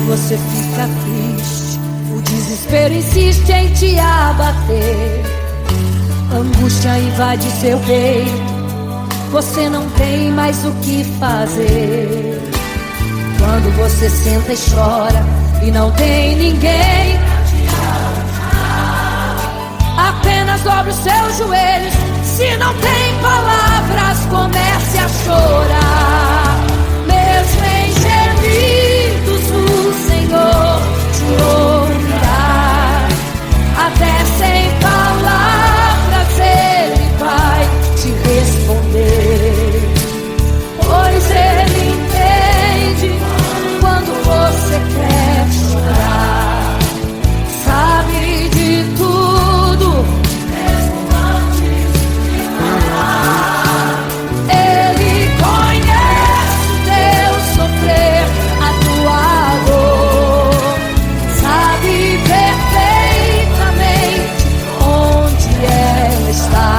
você fica triste, o desespero insiste em te abater. Angústia invade seu peito, você não tem mais o que fazer. Quando você senta e chora e não tem ninguém, apenas dobre os seus joelhos. Se não tem palavras, comece a chorar. Mesmo em gemidos, o Senhor te ouvirá. Até sem palavras Ele vai te responder, pois Ele entende quando você quer chorar. Sabe de tudo, mesmo antes de falar. Ele conhece o teu sofrer, a tua dor. Sabe perfeitamente onde ela está.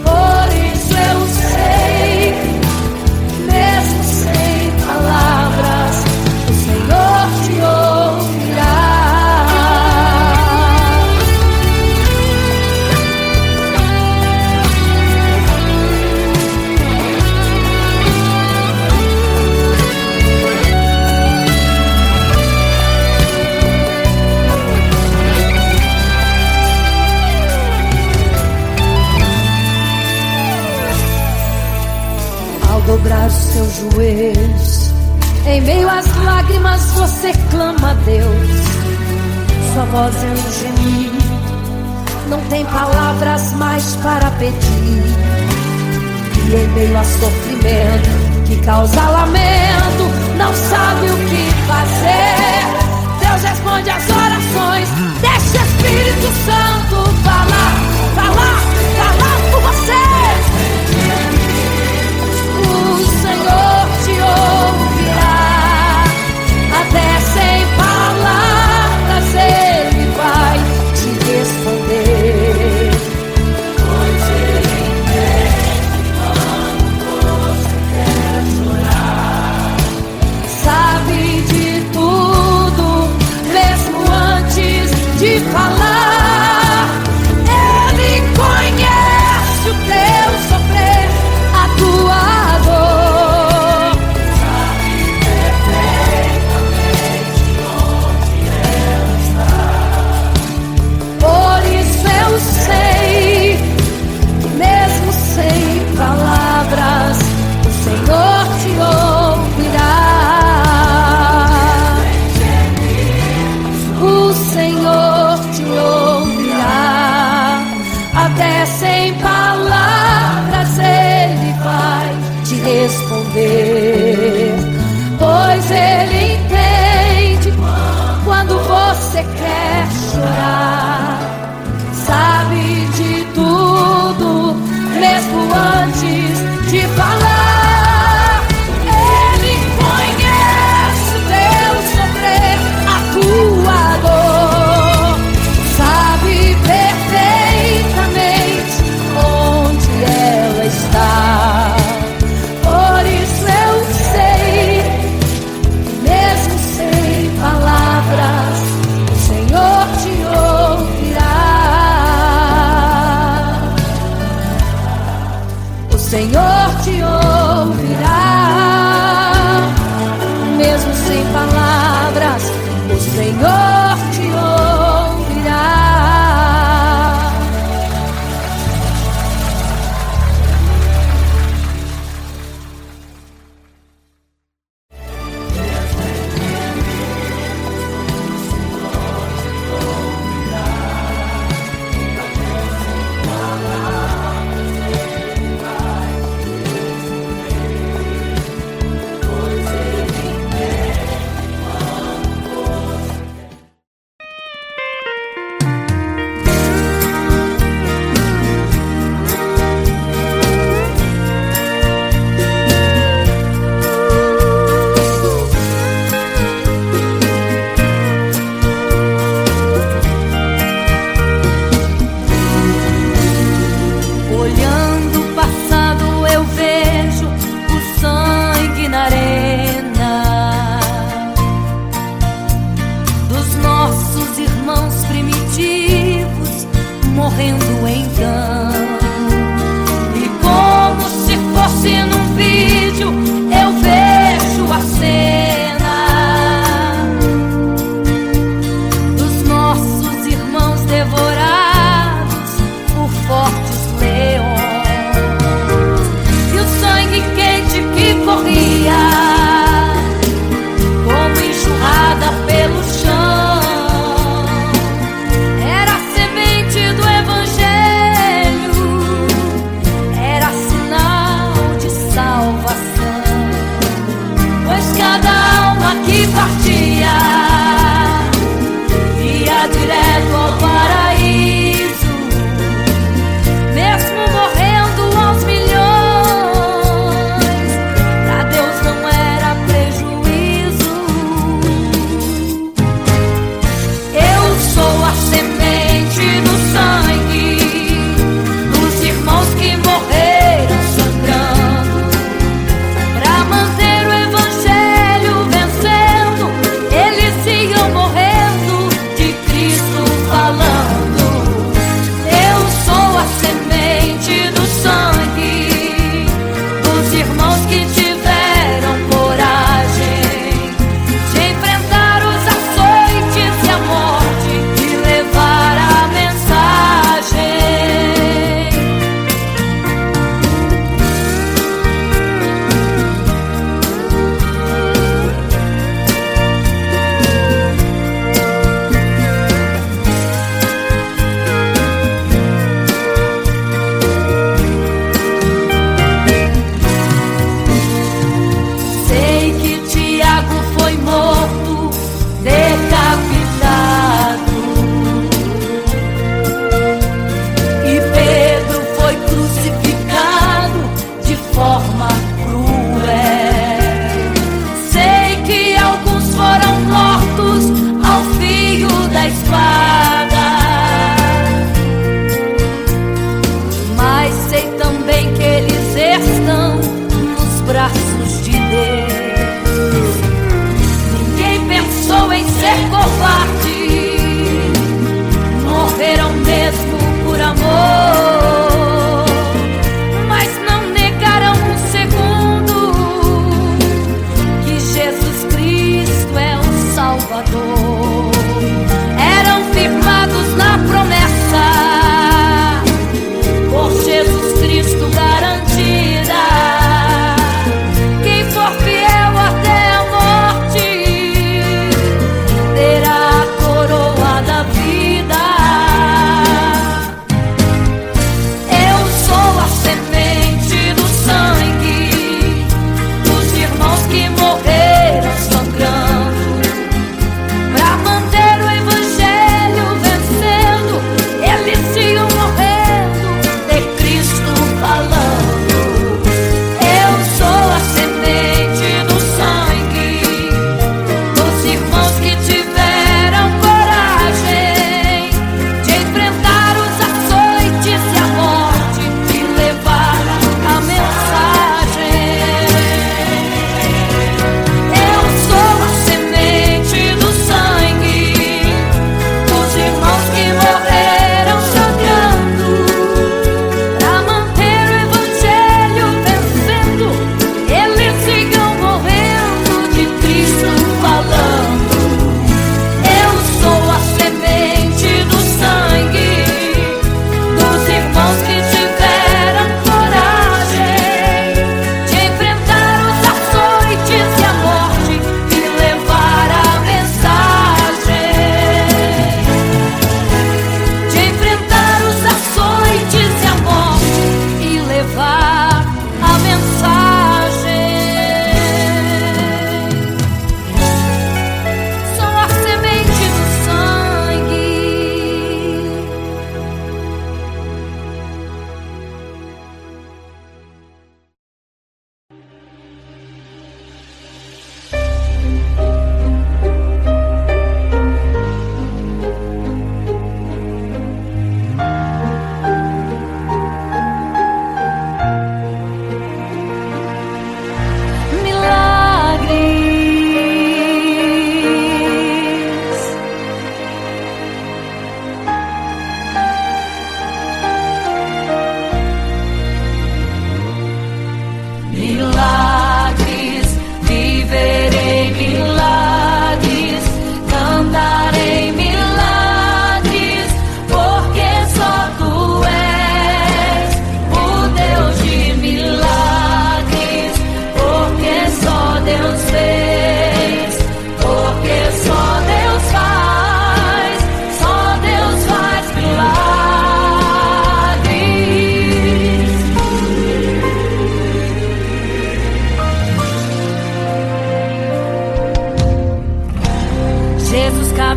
Por isso eu sei, mesmo sem palavras, o Senhor te ouvirá. Ao dobrar os seus joelhos, em meio às lágrimas você clama a Deus. Sua voz é um gemido, não tem palavras mais para pedir. E em meio a sofrimento que causa lamento, não sabe o que fazer. Deus responde às orações, deixa o Espírito Santo falar, falar, falar por você. O Senhor te ouvirá, até sem palavras Ele vai te responder, pois Ele entende quando você quer chorar. Sabe de tudo, mesmo antes de falar. partia, ia direto ao paraíso, mesmo morrendo aos milhões. Pra Deus não era prejuízo. Eu sou a semente do sangue dos irmãos que morreram sangrando, pra manter o evangelho vencendo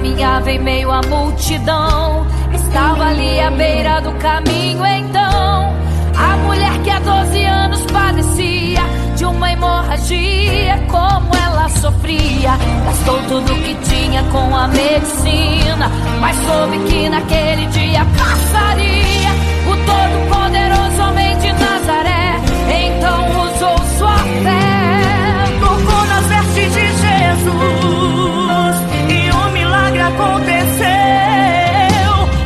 caminhava em meio à multidão. Estava ali à beira do caminho então a mulher que há 12 anos padecia de uma hemorragia. Como ela sofria, gastou tudo que tinha com a medicina, mas soube que naquele dia passaria. O todo-poderoso homem de Nazaré então usou sua fé, tocou nas vestes de Jesus e um milagre aconteceu.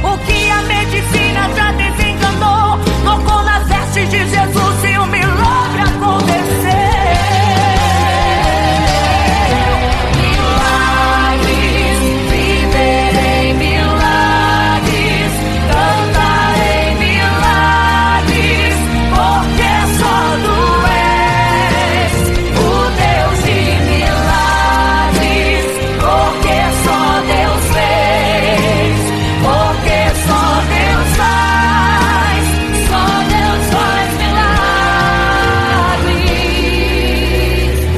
O que a medicina já desenganou, tocou nas vestes de Jesus e um milagre aconteceu. Milagres, viverei milagres, cantarei milagres, porque só tu és o Deus de milagres, porque só Deus fez, porque só Deus faz, só Deus faz milagres.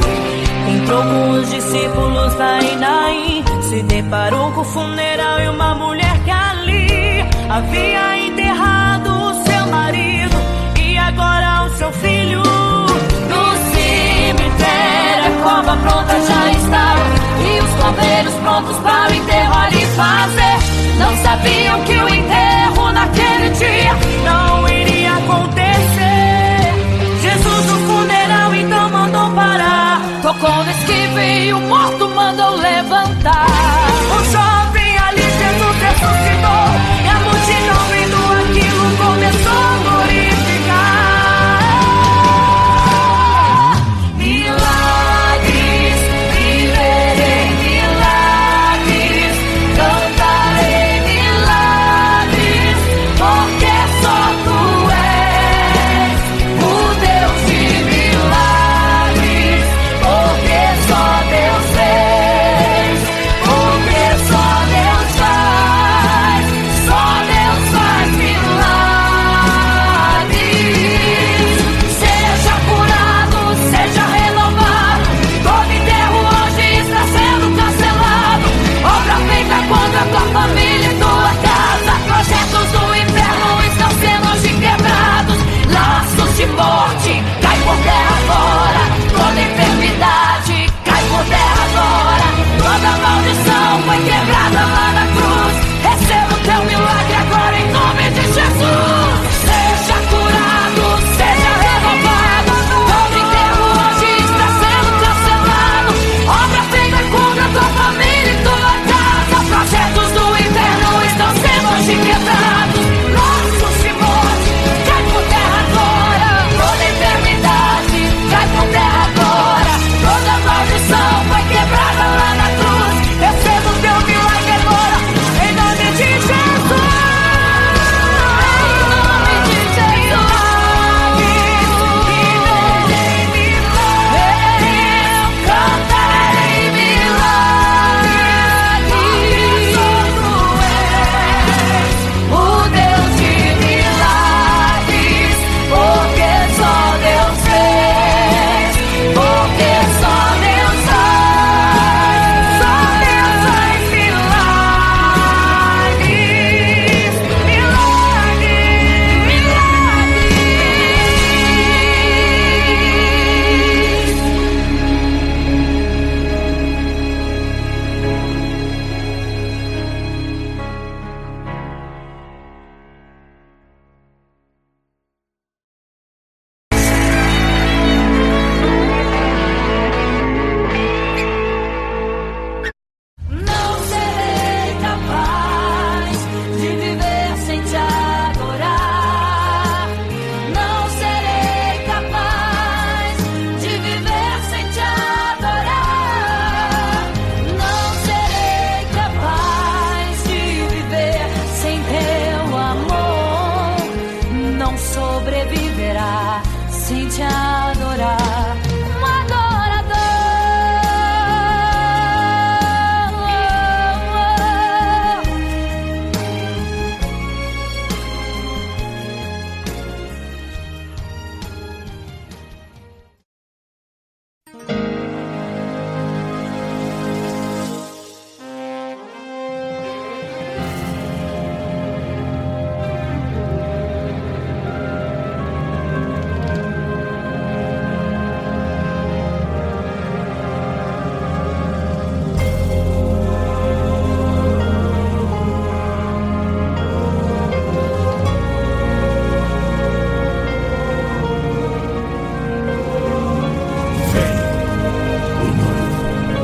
Entrou com os discípulos lá em Naim, se deparou com o funeral e uma mulher que ali havia enterrado o seu marido e agora o seu filho. No cemitério a cova pronta já estava e os coveiros prontos para o enterro ali fazer. Não sabiam que o enterro naquele dia não iria acontecer. Jesus no funeral então mandou parar, tocou no esquivo e o morto mandou levantar. o jovem ali Jesus ressuscitou e a multidão vendo aquilo começou a glorificar. Milagres, viverei milagres, cantarei milagres, porque só tu és o Deus de milagres, porque só Deus fez, porque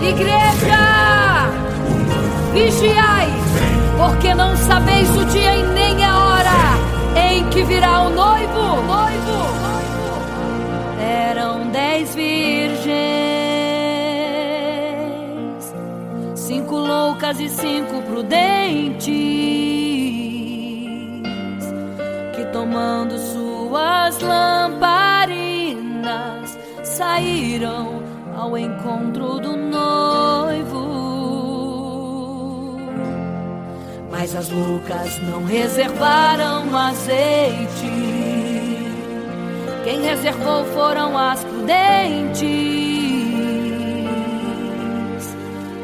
Igreja, vigiai, porque não sabeis o dia e nem a hora em que virá o noivo. Eram 10 virgens, 5 loucas e 5 prudentes, que tomando suas lamparinas saíram ao encontro do noivo. Mas as loucas não reservaram azeite. Quem reservou foram as prudentes.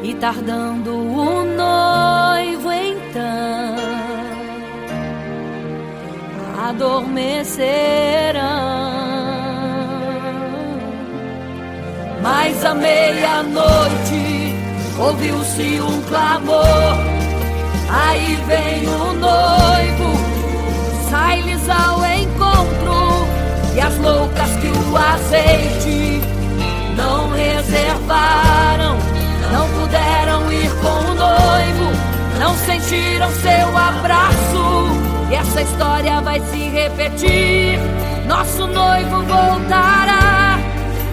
E tardando o noivo então, adormecerão. Mas à meia-noite ouviu-se um clamor: aí vem o noivo, sai-lhes ao encontro. E as loucas que o azeite não reservaram, não puderam ir com o noivo, não sentiram seu abraço. E essa história vai se repetir. Nosso noivo voltará,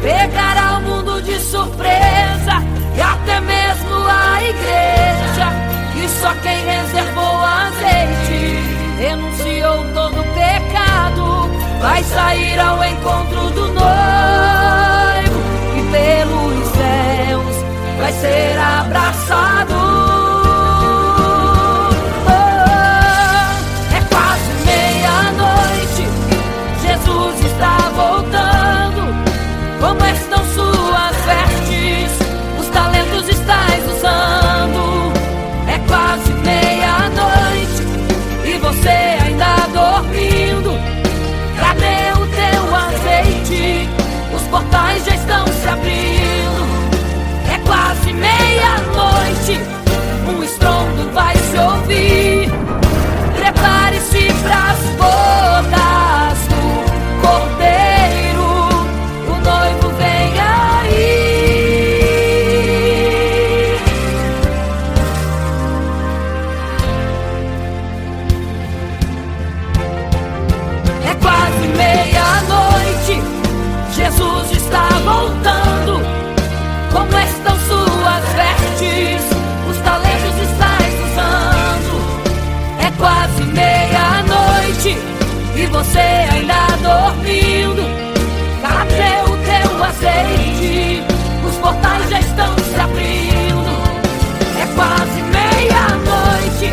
pegará o mundo de surpresa, e até mesmo a igreja. E só quem reservou azeite, renunciou todo o pecado, vai sair ao encontro do noivo, e pelos céus vai ser abraçado. É quase meia-noite, Jesus está voltando. Como estão suas vestes? Os talentos estais usando. É quase meia-noite e você ainda dormindo. Cadê o teu azeite? Os portais já estão se abrindo. É quase meia-noite, um estrondo vai se ouvir. Prepare-se pras bodas do Cordeiro, o noivo vem aí. É quase meia-noite, Jesus está voltando. Como estão suas vestes? Os talentos estais usando. É quase meia-noite e você ainda dormindo. Cadê o teu azeite? Os portais já estão se abrindo. É quase meia-noite,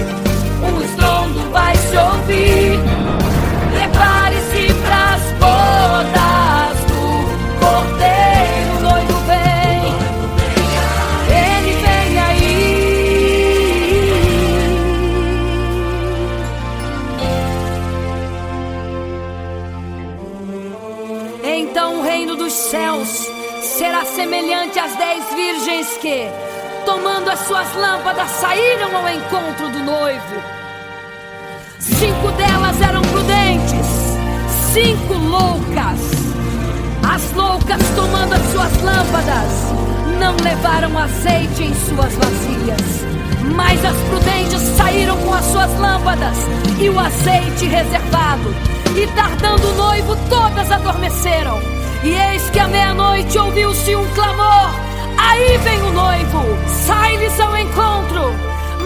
um estrondo vai se ouvir. Prepare-se pras bodas do Cordeiro, o noivo vem, ele vem aí. Então o reino dos céus será semelhante às 10 virgens que, tomando as suas lâmpadas, saíram ao encontro do noivo. 5 delas eram prudentes, 5 loucas. As loucas, tomando as suas lâmpadas, não levaram azeite em suas vasilhas. Mas as prudentes saíram com as suas lâmpadas e o azeite reservado. E tardando o noivo, todas adormeceram. E eis que à meia-noite ouviu-se um clamor: aí vem o noivo, sai-lhes ao encontro.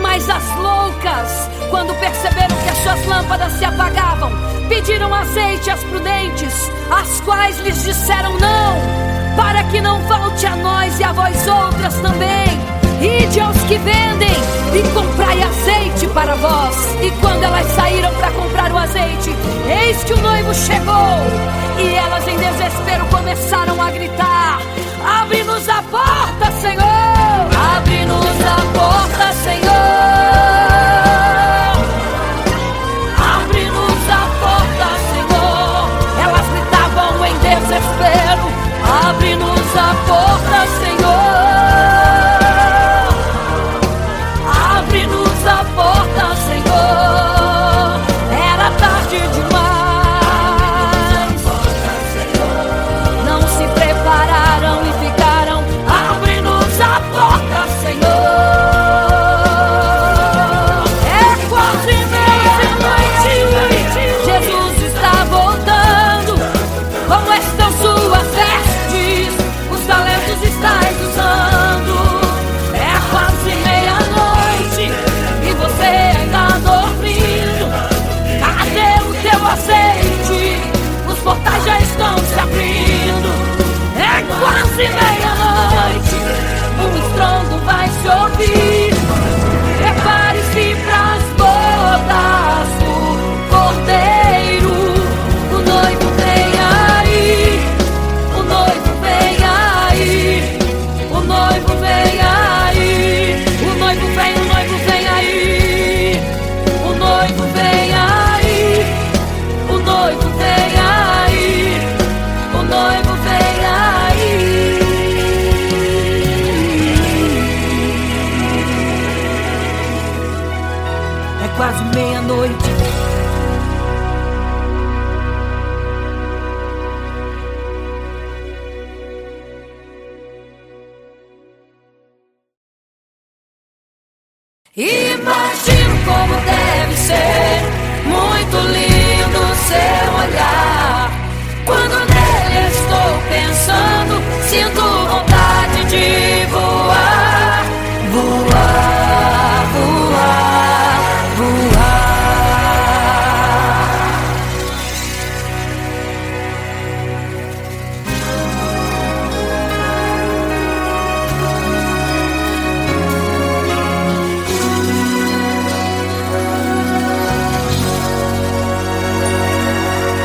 Mas as loucas, quando perceberam que as suas lâmpadas se apagavam, pediram azeite às prudentes, as quais lhes disseram: não, para que não falte a nós e a vós outras também. Ide aos que vendem e comprai azeite para vós. E quando elas saíram para comprar o azeite, eis que o noivo chegou. E elas em desespero começaram a gritar: abre-nos a porta, Senhor! Abre-nos a porta, Senhor! Abre-nos a porta, Senhor! Elas gritavam em desespero: abre-nos a porta, Senhor! Abre-nos a porta, Senhor! Era tarde demais. Não se prepararam e ficaram: abre-nos quase meia-noite. Imagino como deve ser muito lindo seu olhar. Quando nele estou pensando, sinto vontade de voar, voar, voar, voar.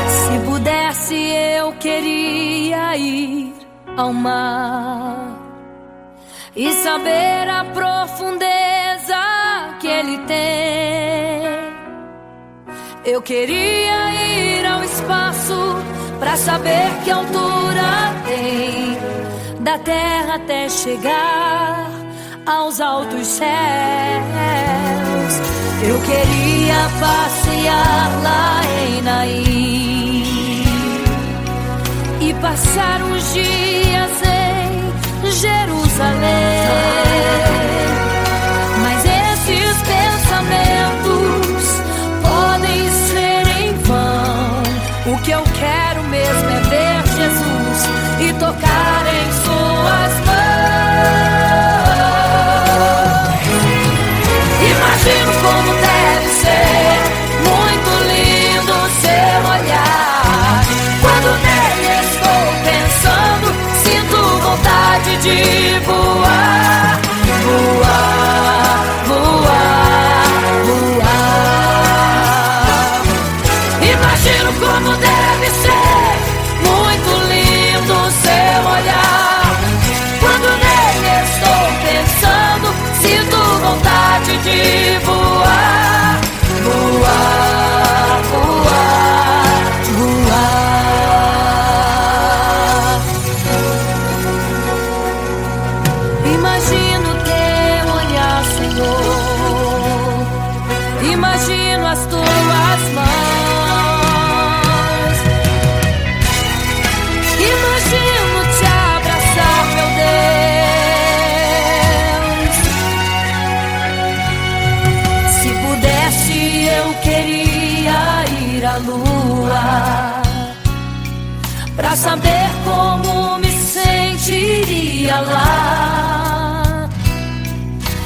Se pudesse, eu queria ir ao mar e saber a profundeza que ele tem. Eu queria ir ao espaço pra saber que altura tem, da terra até chegar aos altos céus. Eu queria passear lá em Naim e passar uns dias em Jerusalém. Mas esses pensamentos podem ser em vão. O que eu quero mesmo é ver Jesus e tocar em suas mãos. Imagino como deve ser muito lindo seu olhar. Quando nele estou pensando, sinto vontade de voar, voar, voar, voar. Imagino como deve ser muito lindo seu olhar. Quando nele estou pensando, sinto vontade de voar, voar, voar, voar. Imagino teu olhar, Senhor. Imagino as tuas mãos. Imagino te abraçar, meu Deus. Se pudesse, eu queria ir à lua pra saber como me sentiria lá.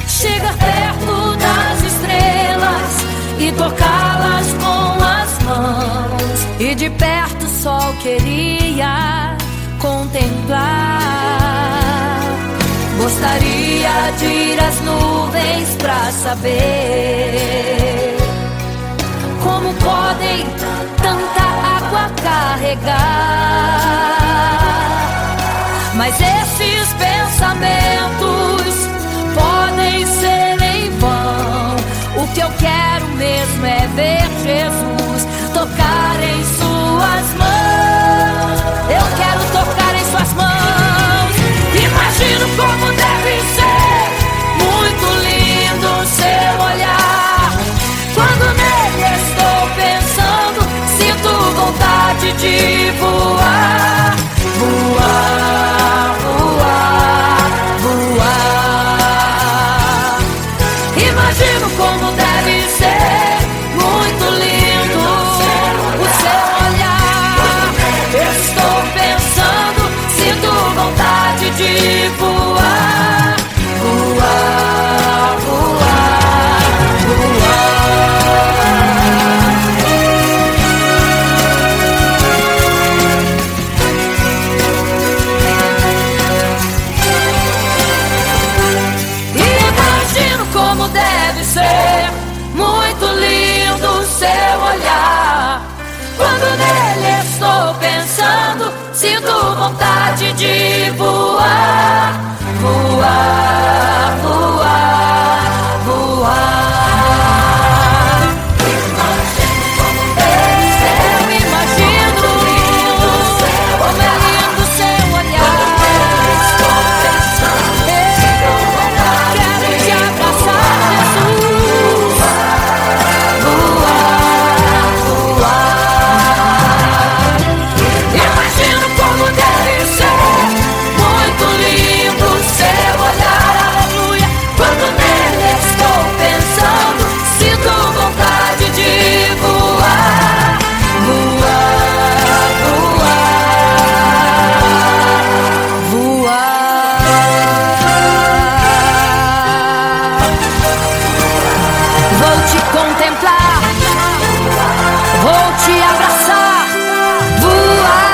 Chegar perto das estrelas e tocá-las com as mãos, e de perto só queria contemplar. Gostaria de ir às nuvens pra saber como podem tanta água carregar. Mas esses pensamentos podem ser em vão. O que eu quero mesmo é ver Jesus tocar em suas mãos. Eu quero tocar em suas mãos. Imagino como deve ser muito lindo seu olhar. Quando nele estou pensando, sinto vontade de voar, voar, voar, voar. Imagino como deve ser muito lindo o seu olhar. Estou pensando, sinto vontade de voar, voar, voar, voar. Imagino como deve ser muito lindo o seu olhar. Quando nele estou pensando, sinto vontade de voar, voar, voar, voar. Eu imagino como é lindo o seu olhar. Eu quero te abraçar, Jesus. contemplar, vou te abraçar, voar.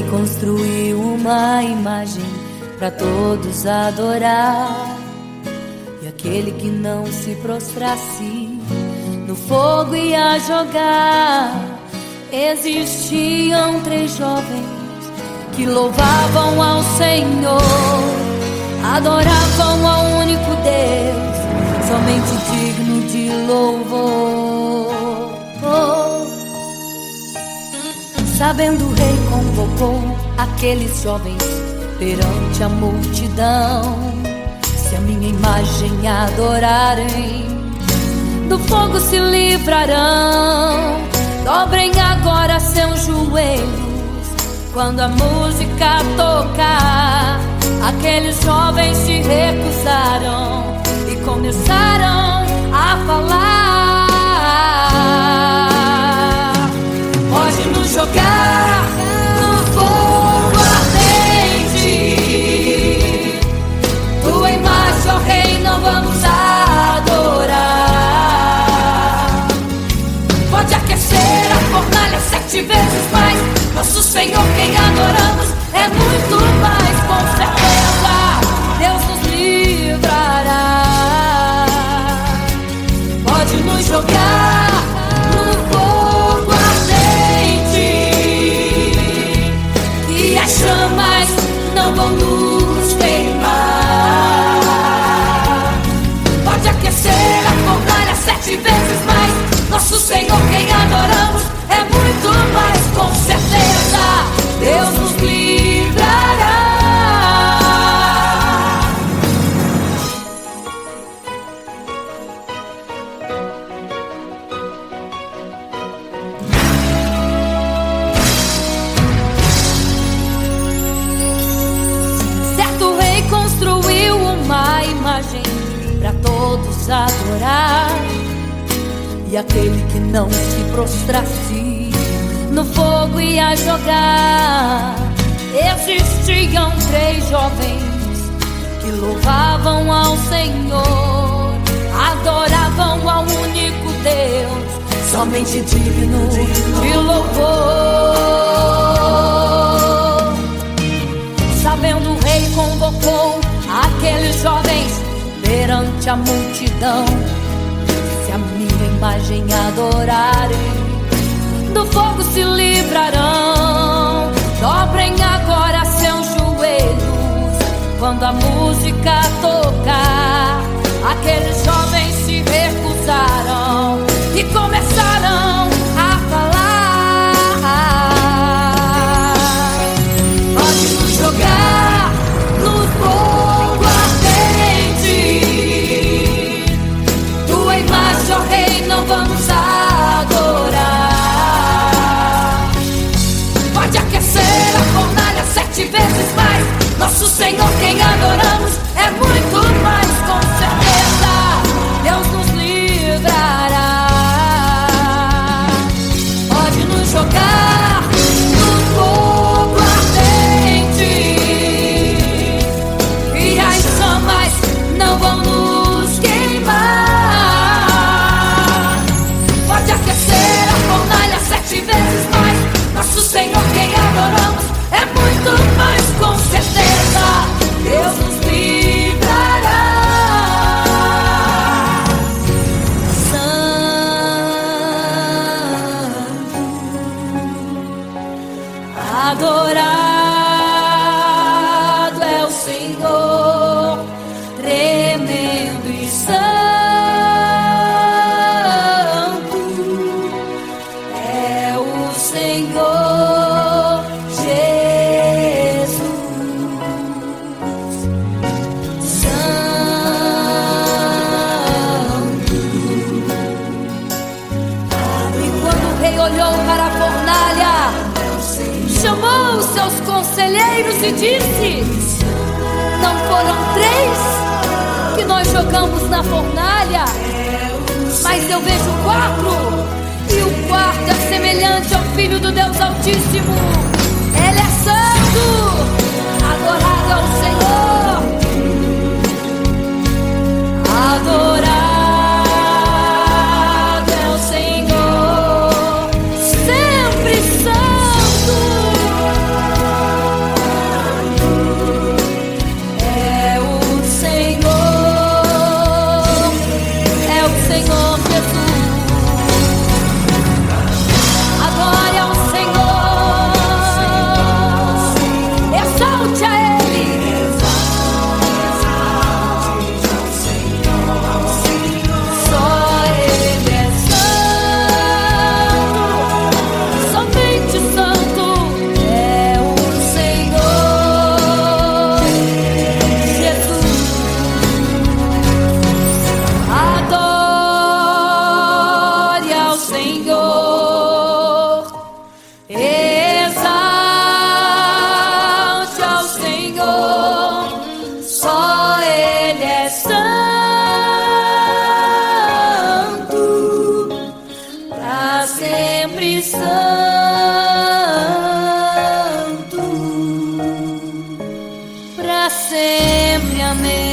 Construiu uma imagem para todos adorar, e aquele que não se prostrasse no fogo ia jogar. Existiam 3 jovens que louvavam ao Senhor, adoravam ao único Deus, somente digno de louvor. Sabendo, o rei convocou aqueles jovens perante a multidão. Se a minha imagem adorarem, do fogo se livrarão. Dobrem agora seus joelhos quando a música tocar. Aqueles jovens se recusaram e começaram a falar: pode nos jogar no fogo ardente, tua imagem, ó Rei, não vamos adorar. Pode aquecer a fornalha 7 vezes mais, nosso Senhor quem adoramos é muito mais. Com certeza Deus nos livrará. Pode nos jogar no fogo ardente, e as chamas não vão nos queimar. Pode aquecer a fornalha 7 vezes mais, nosso Senhor quem adoramos é muito mais. Com certeza Deus nos livrará. Certo rei construiu uma imagem para todos adorar, e aquele que não se prostrasse no fogo ia jogar. Existiam 3 jovens que louvavam ao Senhor, adoravam ao único Deus, somente digno de louvor. Sabendo, o rei convocou aqueles jovens perante a multidão. Se a minha imagem adorarem, do fogo se livrarão. Dobrem agora seus joelhos quando a música tocar. Aqueles jovens se recusaram e começaram a falar: pode nos jogar no fogo ardente, tua imagem, ó Rei, não vamos adorar. Pode aquecer a fornalha 7 vezes mais, nosso Senhor quem adoramos é muito mais. Com certeza Deus nos livrará. Pode nos jogar no fogo ardente, e as chamas não vão nos queimar. Pode aquecer a fornalha 7 vezes mais, nosso Senhor quem adoramos é muito mais. Com certeza Deus nos livrará. Adorado é o Senhor, tremendo e santo é o Senhor, rei olhou para a fornalha, chamou os seus conselheiros e disse: não foram 3 que nós jogamos na fornalha, mas eu vejo 4. E o quarto é semelhante ao Filho do Deus Altíssimo. Ele é santo, adorado ao Senhor, adorado é o Senhor, sempre santo. É o Senhor Jesus. Adore ao Senhor, exalte a Ele. Só Ele é santo, somente santo é o Senhor Jesus. Adore ao Senhor, exalte ao Senhor, só Ele é santo, pra sempre santo, pra sempre. Amém.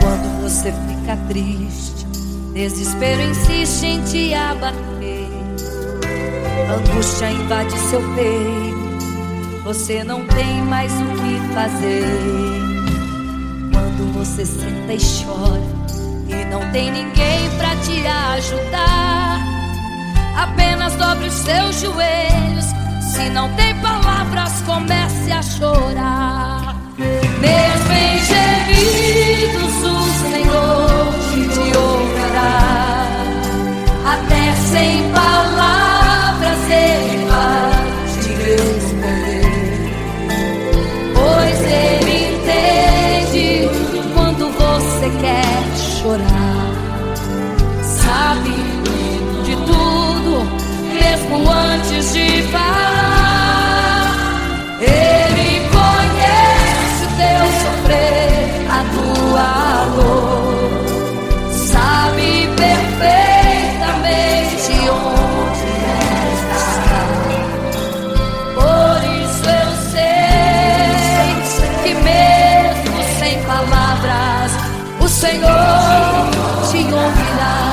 Quando você fica triste, desespero insiste em te abater, angústia invade seu peito, você não tem mais o que fazer. Quando você senta e chora e não tem ninguém pra te ajudar, apenas dobre os seus joelhos. Se não tem palavras, comece a chorar. Mesmo em gemidos, o Senhor te ouvirá. Até sem palavras Ele vai te responder, pois Ele entende quando você quer chorar. Sabe de tudo, mesmo antes de falar. Ele conhece o teu sofrer, a tua dor, sabe perfeitamente onde está. Por isso eu sei que mesmo sem palavras, o Senhor te ouvirá.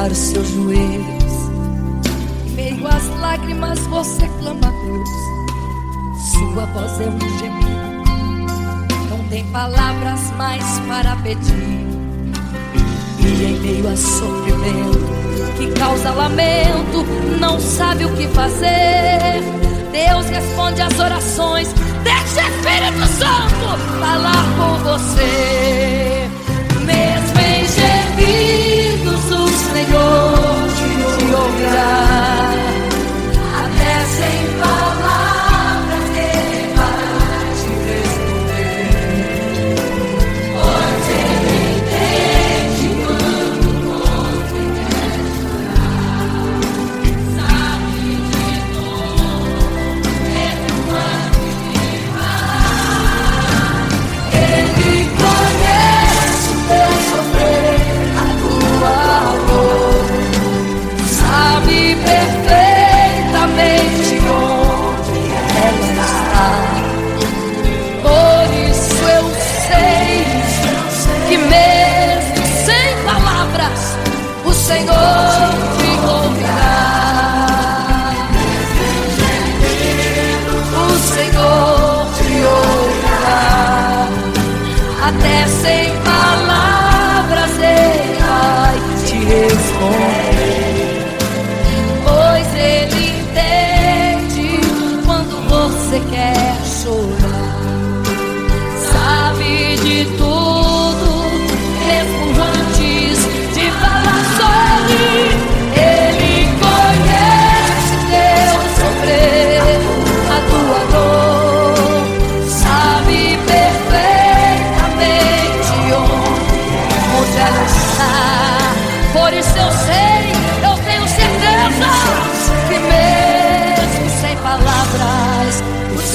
Os seus joelhos, em meio às lágrimas você clama a Deus. Sua voz é um gemido, não tem palavras mais para pedir. E em meio a sofrimento que causa lamento, não sabe o que fazer. Deus responde às orações, deixa o Espírito Santo falar com você. Mesmo em gemidos, o Senhor te ouvirá. Até sem palavras Ele vai te responder, pois Ele entende quando você quer chorar. Sabe de tudo, mesmo antes de falar. Ele conhece o teu sofrimento,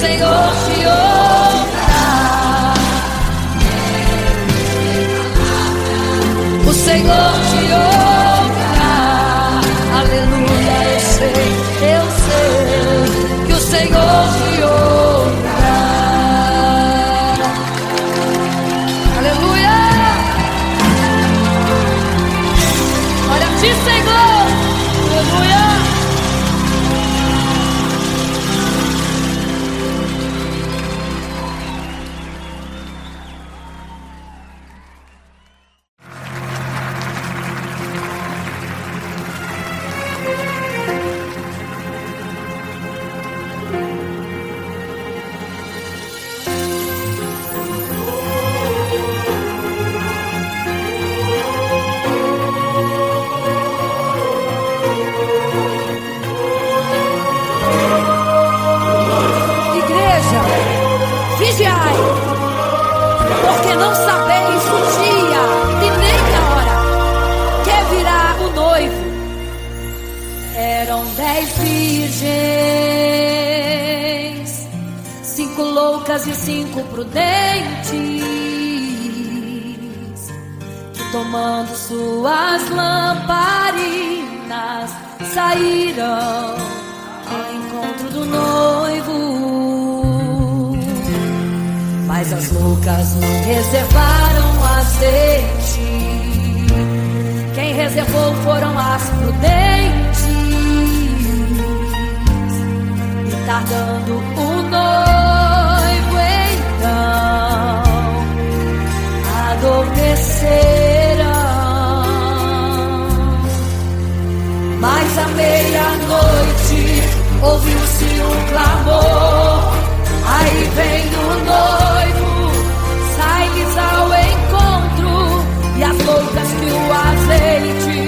Senhor te ouça. O Senhor te ouça. Aleluia, eu sei que o Senhor te ouça. Aleluia. Olha a ti, Senhor. Aleluia. Vigiai, porque não sabeis o dia e nem a hora que virá o noivo. Eram 10 virgens, 5 loucas e 5 prudentes, que tomando suas lamparinas saíram ao encontro do noivo. Mas as loucas não reservaram azeite. Quem reservou foram as prudentes. E tardando o noivo então adormeceram. Mas à meia-noite ouviu-se um clamor. Aí vem o noivo, sai-lhes ao encontro. E as loucas que o azeite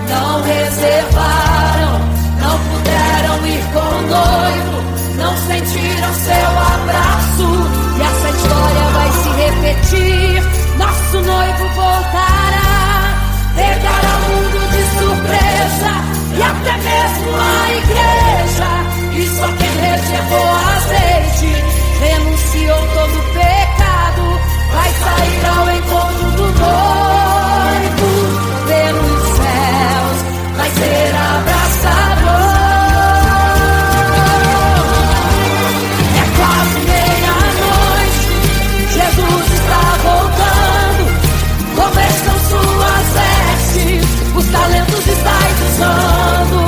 não reservaram, não puderam ir com o noivo, não sentiram seu abraço. E essa história vai se repetir. Nosso noivo voltará, pegará o mundo de surpresa e até mesmo a igreja. E só quem reservou azeite, renunciou todo pecado, vai sair ao encontro do noivo. Pelos céus vai ser abraçador. É quase meia-noite, Jesus está voltando. Como estão suas vestes? Os talentos estáis usando.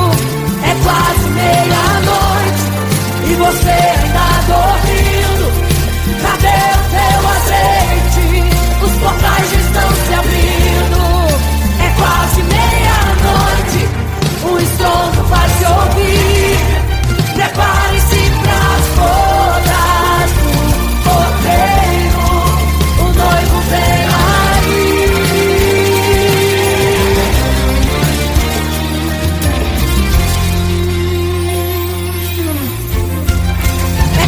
É quase meia-noite e você ainda dormindo. Cadê o teu azeite? Os portais estão se abrindo. É quase meia-noite, o estrondo vai se ouvir. Prepare-se pras bodas do cordeiro. O noivo vem aí. É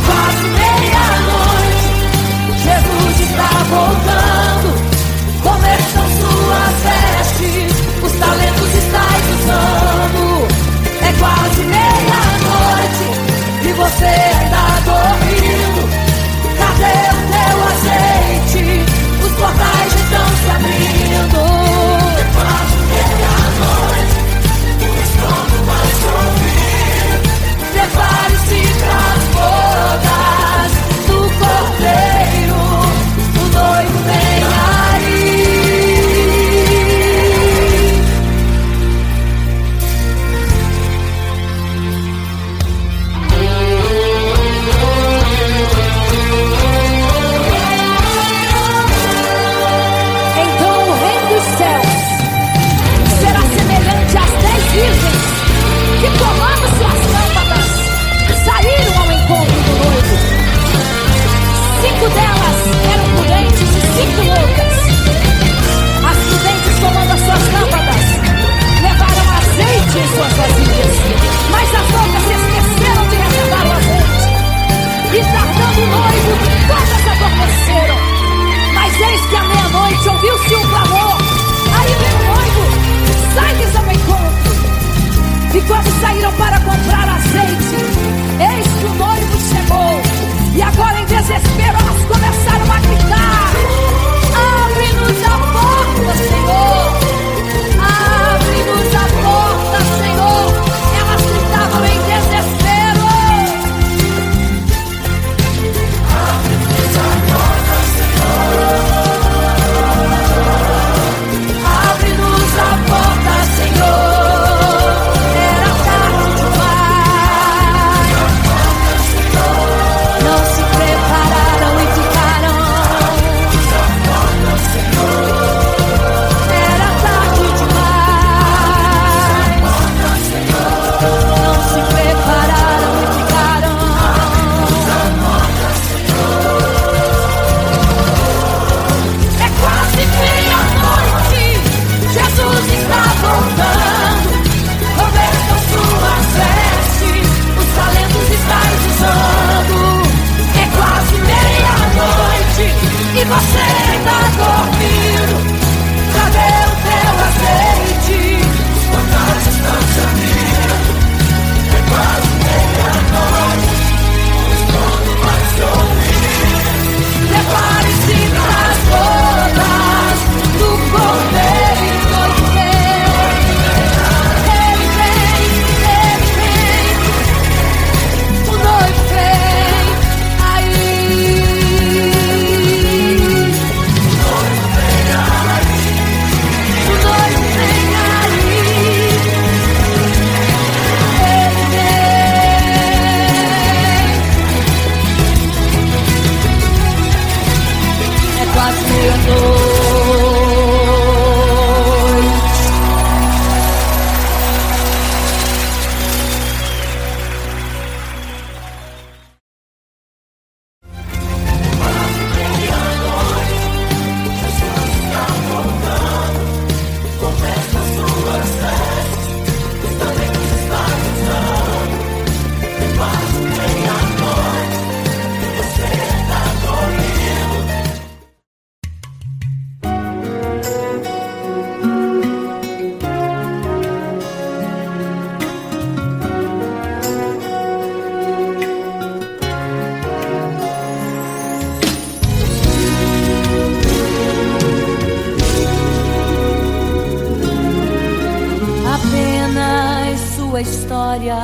história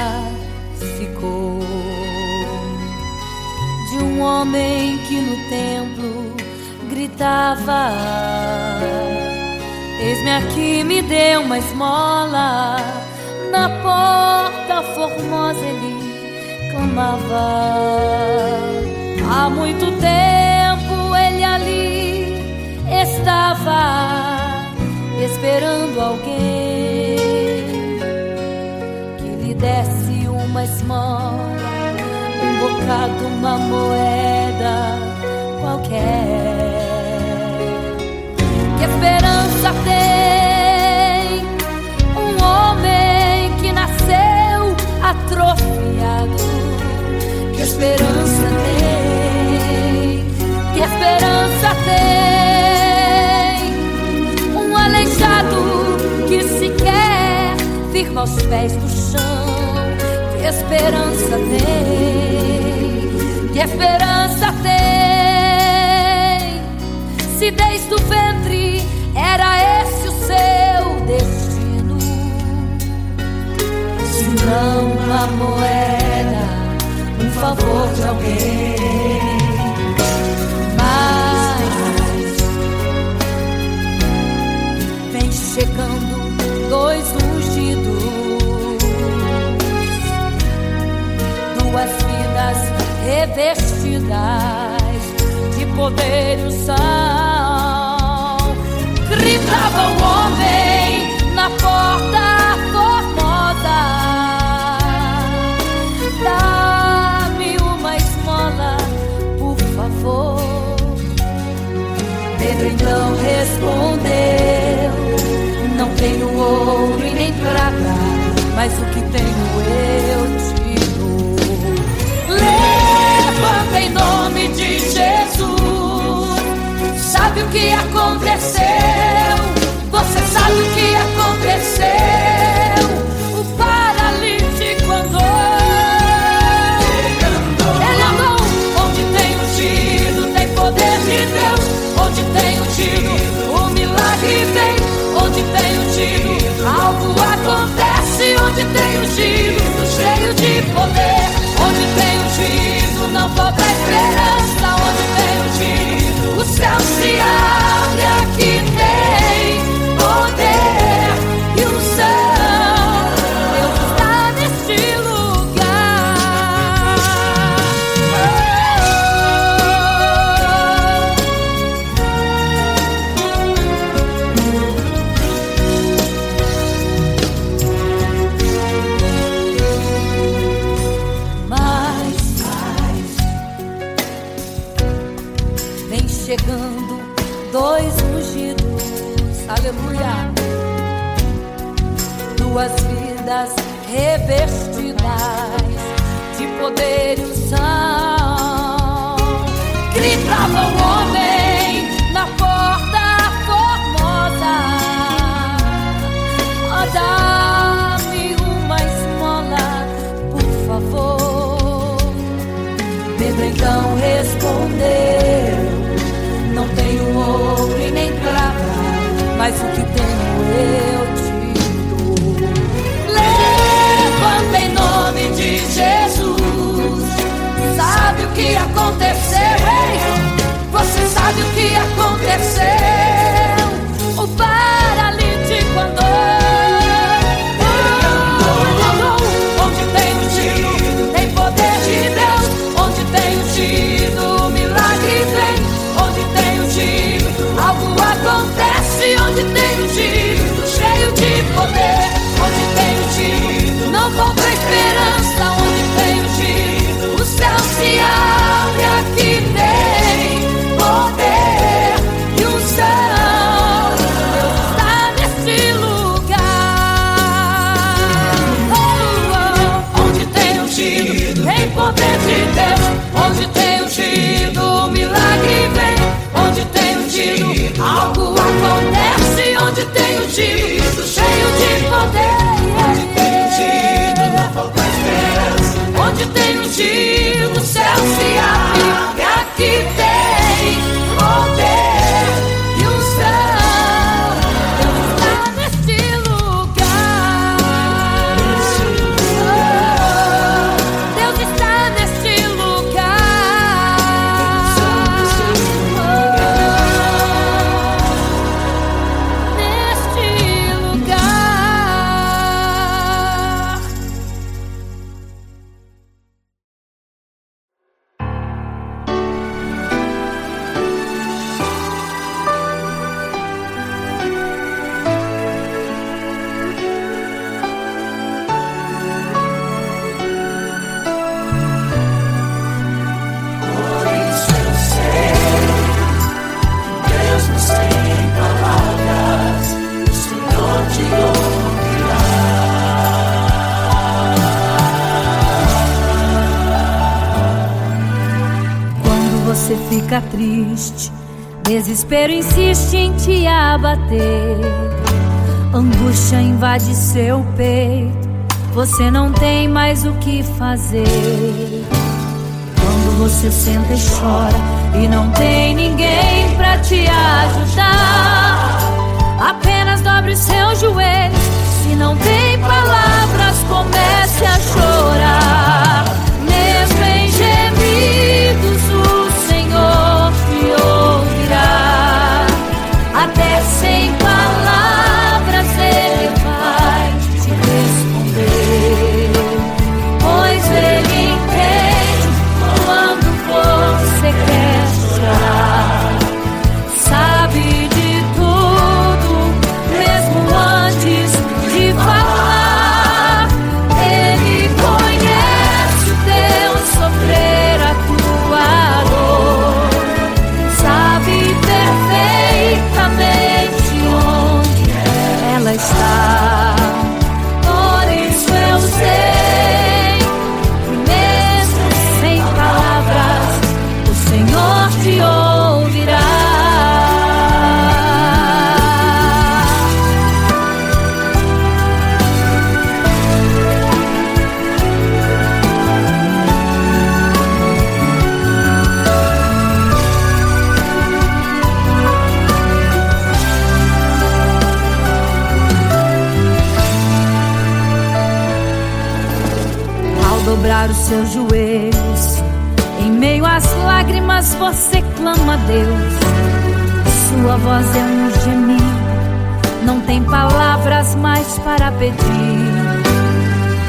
ficou de um homem que no templo gritava: eis-me aqui, me dê uma esmola. Na porta formosa ele clamava. Há muito tempo ele ali estava esperando alguém que lhe desse uma esmola, um bocado, uma moeda qualquer. Que esperança tem um homem que nasceu atrofiado? Que esperança tem? Que esperança tem um aleijado que sequer firma os pés no chão? Que esperança tem? Que esperança tem? Se desde o ventre era esse o seu destino, se não uma moeda, um favor de alguém. Mas vem chegando dois ungidos, duas vidas revestidas de poder e unção. Gritava o homem na porta formosa: dá-me uma esmola, por favor. Pedro então respondeu: não tenho ouro e nem prata, mas o que tenho eu te dou. Levanta em nome de Jesus. Sabe o que aconteceu? Você sabe o que aconteceu? O paralítico andou. Ele andou. Onde tem ungido, tem poder de Deus. Onde tem ungido, o milagre vem. Onde tem ungido, algo acontece. Onde tem ungido, cheio de poder. Onde tem ungido, não falta esperança. Onde tem ungido, o céu se abre. Aqui tem poder e unção. Deus está neste lugar. Mas vem chegando dois ungidos, aleluia, duas vidas revestidas de poder e unção. Gritava o homem na porta formosa: oh, dá-me uma esmola, por favor. Pedro então respondeu: não tenho ouro e nem prata, mas o que tenho eu te dou. Levanta em nome de Jesus. Sabe o que aconteceu? Você sabe o que aconteceu? O paralítico andou. Onde tem ungido, tem poder de Deus. Onde tem ungido, o milagre vem. Onde tem ungido, algo acontece. Onde tem ungido, cheio de poder. Onde tem ungido, não falta esperança. Onde tem ungido, o céu se abre. Aqui tem poder e unção. Deus está neste lugar. Onde tem ungido, tem poder de Deus. Onde tem ungido, o milagre vem. Onde tem ungido, algo acontece. Onde tem ungido, cheio de poder. Onde tem ungido, não falta esperança. Onde tem ungido, o céu se abre. Aqui tem poder e unção. Deus está neste lugar. fica triste, desespero insiste em te abater, angústia invade seu peito, você não tem mais o que fazer. Quando você senta e chora e não tem ninguém pra te ajudar, apenas dobre os seus joelhos. Se não tem palavras, comece a chorar. Mesmo em gemidos, o Senhor te ouvirá. Até sem palavras Ele vai te responder, pois Ele entende quando você quer chorar. Sabe de tudo, mesmo antes de falar. Ele conhece o teu sofrer, a tua dor. Sabe perfeitamente onde ela está. Por isso eu sei que mesmo sem palavras o Senhor te ouvirá. Ao dobrar os seus joelhos, em meio às lágrimas você clama a Deus. Sua voz é um gemido, não tem palavras mais para pedir.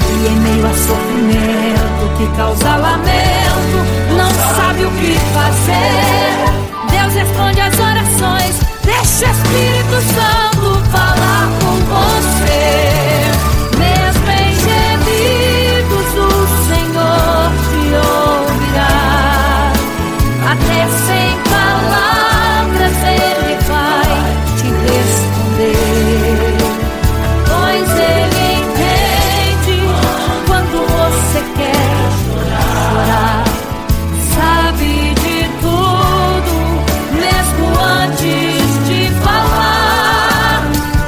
E em meio a sofrimento que causa lamento, não sabe o que fazer. Deus responde às orações, deixa o Espírito Santo falar com você. Mesmo em gemidos o Senhor te ouvirá. Até sem palavras Ele vai te responder, pois Ele entende quando você quer chorar. Sabe de tudo, mesmo antes de falar.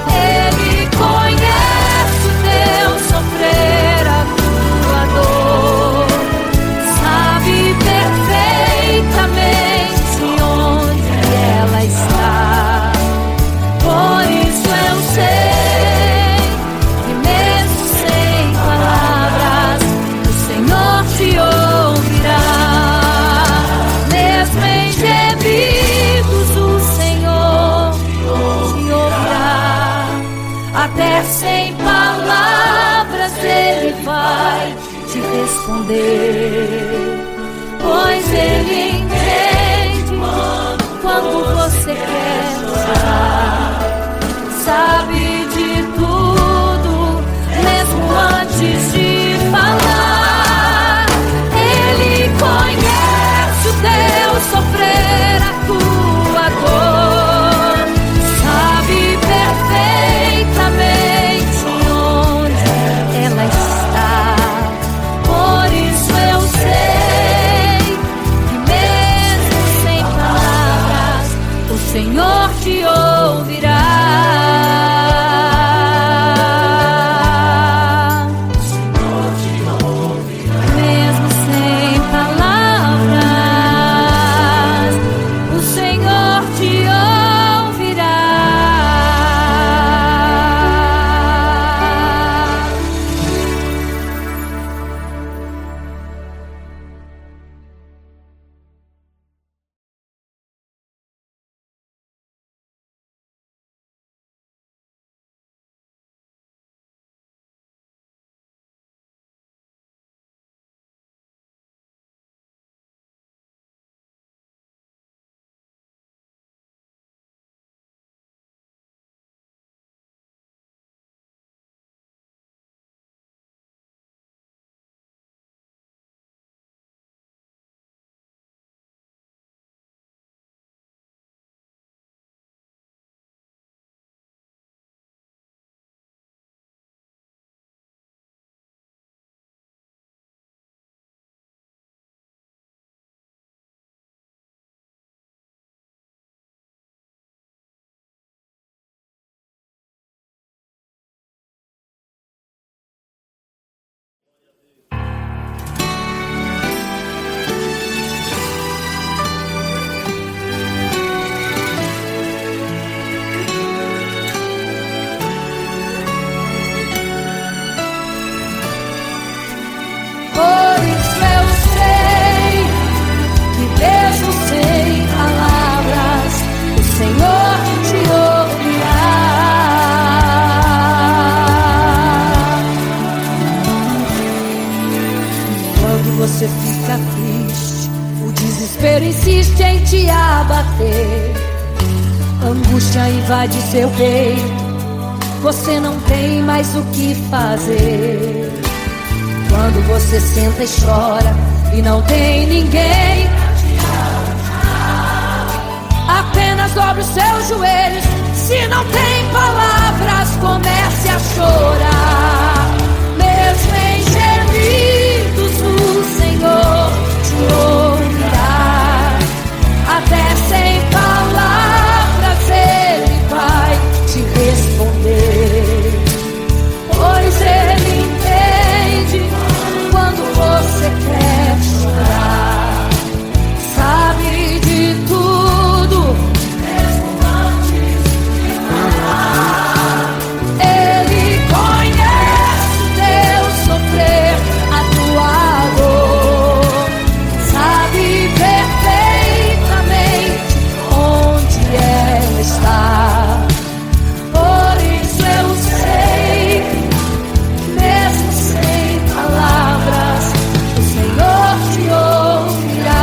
Ele conhece o teu sofrer, a tua dor. Sabe perfeitamente onde ela está. Por isso eu sei que mesmo sem palavras o Senhor te ouvirá. Mesmo em gemidos o Senhor te ouvirá. Até sem palavras Ele vai te responder, pois Ele entende quando você quer chorar. Sabe de tudo, mesmo antes de falar. Ele conhece o teu sofrer, a tua dor. Sabe perfeitamente onde ela está. Por isso eu sei que mesmo sem palavras o Senhor te ouvirá. bater, angústia invade seu peito, você não tem mais o que fazer. Quando você senta e chora e não tem ninguém, apenas dobre os seus joelhos. Se não tem palavras, comece a chorar. Mesmo em gemidos, o Senhor te ouvirá. Até sem palavras Ele vai te responder, pois Ele entende quando você quer chorar. Sabe de tudo, mesmo antes de falar. Ele conhece o teu sofrer, a tua dor. Sabe perfeitamente onde ela está. Por isso eu sei, mesmo sem palavras, o Senhor te ouvirá.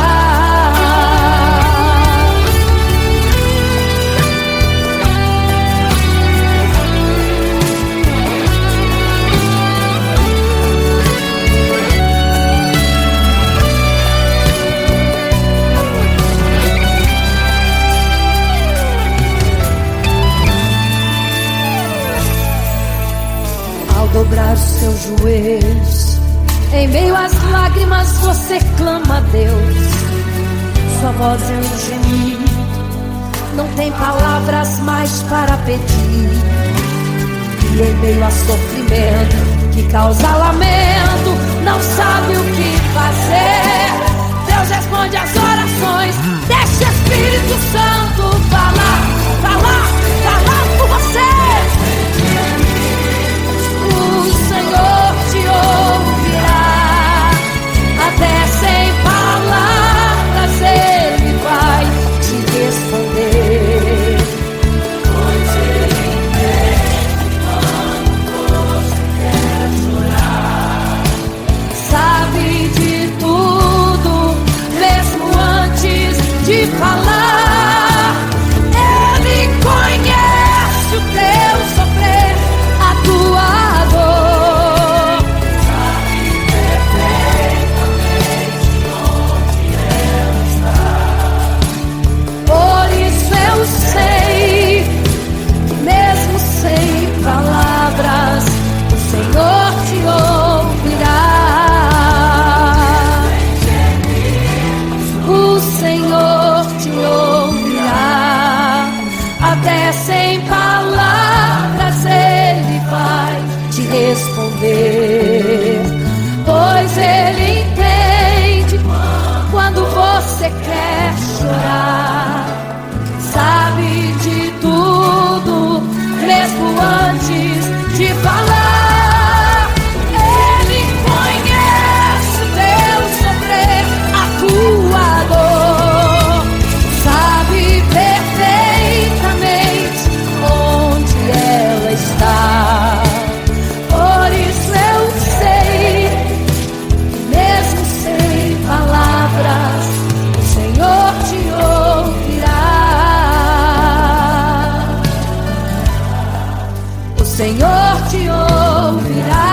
Ao dobrar os seus joelhos, em meio às lágrimas você clama a Deus. Sua voz é um gemido, não tem palavras mais para pedir. E em meio a sofrimento que causa lamento, não sabe o que fazer. Deus responde às orações, deixa o Espírito Santo falar, falar, falar por você. O Senhor te ouvirá, até sem palavras Ele vai te responder, pois Ele entende quando você quer chorar. Sabe de tudo, mesmo antes de falar. Ele conhece o teu sofrer, a tua dor. Sabe perfeitamente onde ela está. Por isso eu sei, mesmo sem palavras, o Senhor te ouvirá. O Senhor te ouvirá, até sem palavras Ele vai te responder, pois Ele entende quando você quer chorar. Sabe de tudo, mesmo antes de falar. Ele conhece o teu sofrer, a tua dor. Sabe perfeitamente onde ela está. Por isso eu sei, mesmo sem palavras, o Senhor te ouvirá. O Senhor te ouvirá,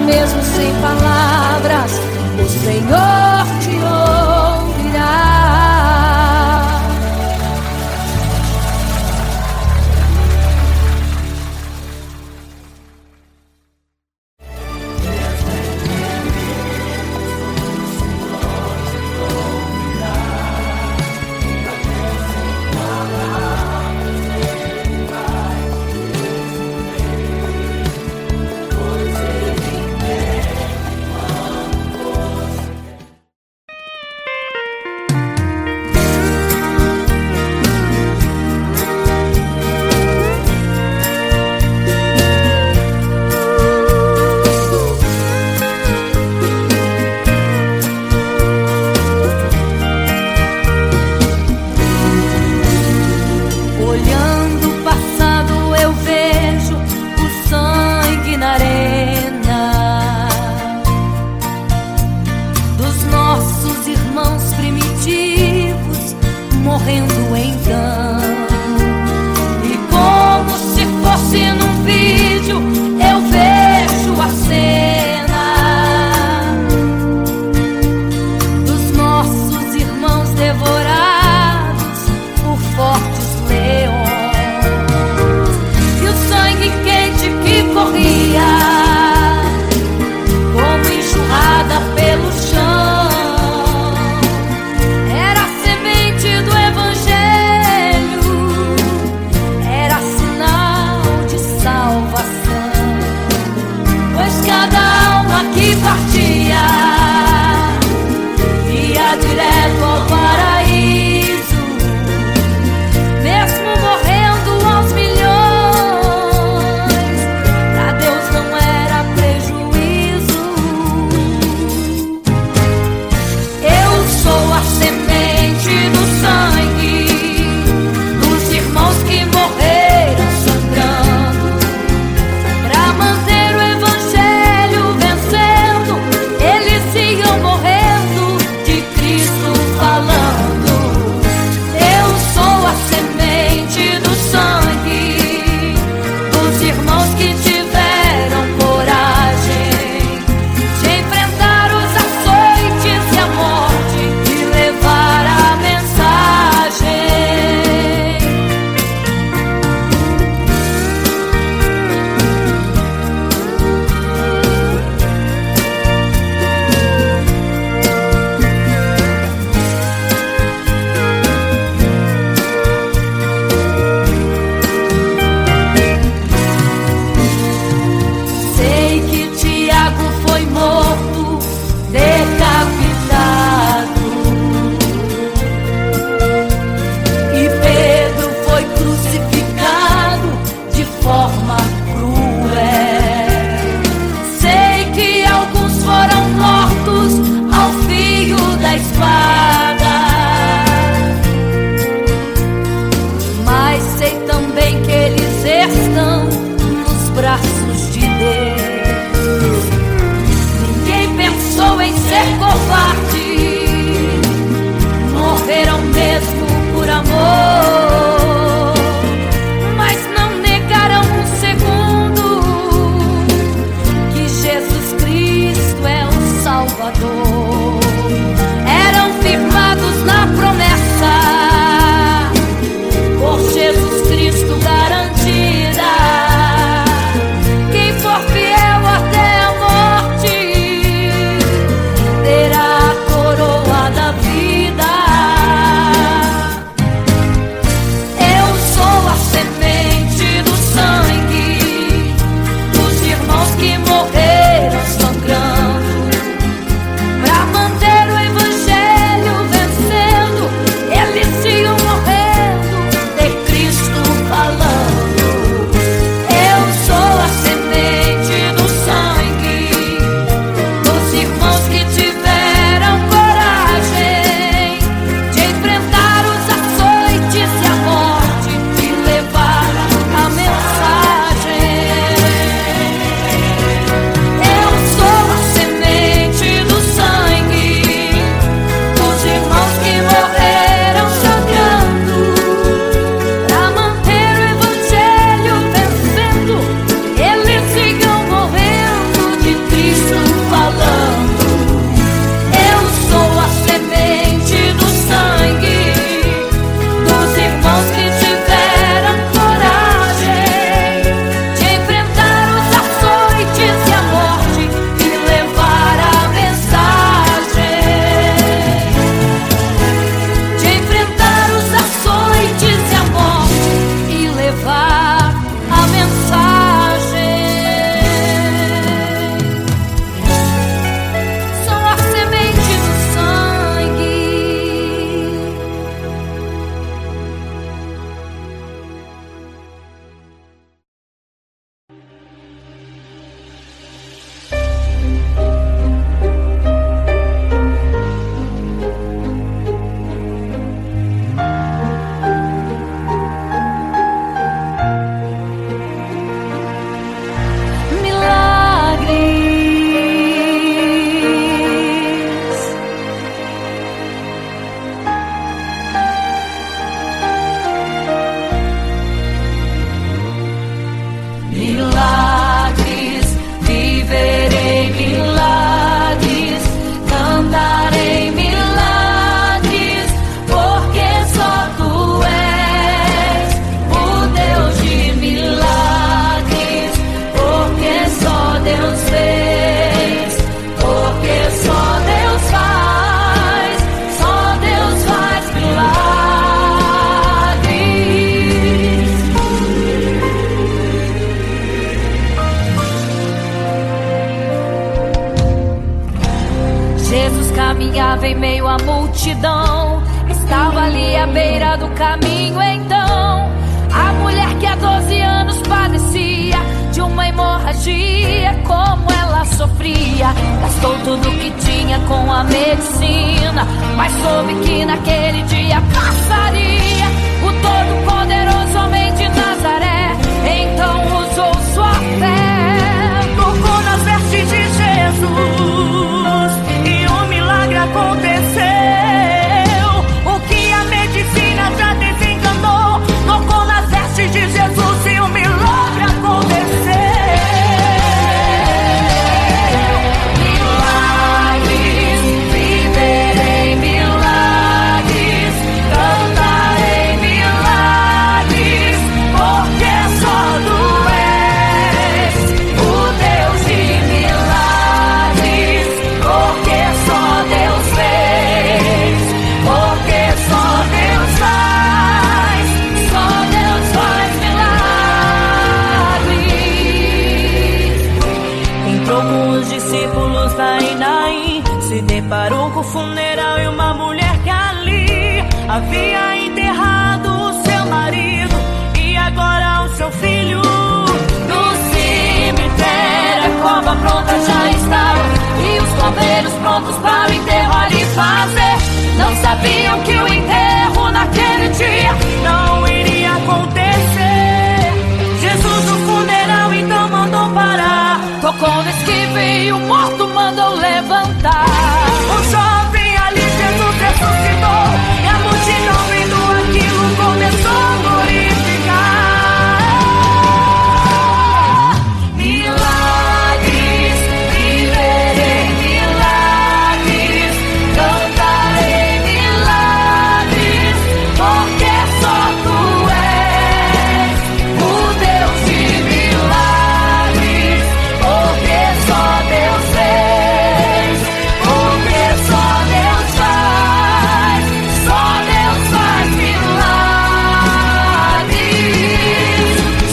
mesmo sem palavras, o Senhor te ouvirá. andava em meio à multidão, estava ali à beira do caminho. Então a mulher que há 12 anos padecia de uma hemorragia, como ela sofria, gastou tudo que tinha com a medicina, mas soube que naquele dia passaria o todo-poderoso homem de Nazaré. Então usou sua fé, tocou nas vestes de Jesus e um milagre aconteceu. O que a medicina já desenganou, tocou nas vestes de Jesus e um milagre aconteceu. Milagres, viverei milagres, cantarei milagres, porque só tu és o Deus de milagres, porque só Deus fez, porque só Deus faz milagres. Entrou com os discípulos lá em Naim, se deparou com o funeral e uma mulher que ali havia enterrado o seu marido e agora o seu filho. No cemitério a cova pronta já estava e os coveiros prontos para o enterro ali fazer. Não sabiam que o enterro naquele dia não iria acontecer. Jesus no funeral então mandou parar, tocou no esquive e o morto mandou levantar. o jovem ali Jesus ressuscitou e a multidão vendo aquilo começou a glorificar. Milagres, viverei milagres, cantarei milagres, porque só tu és o Deus de milagres, porque só Deus fez, porque só Deus faz milagres.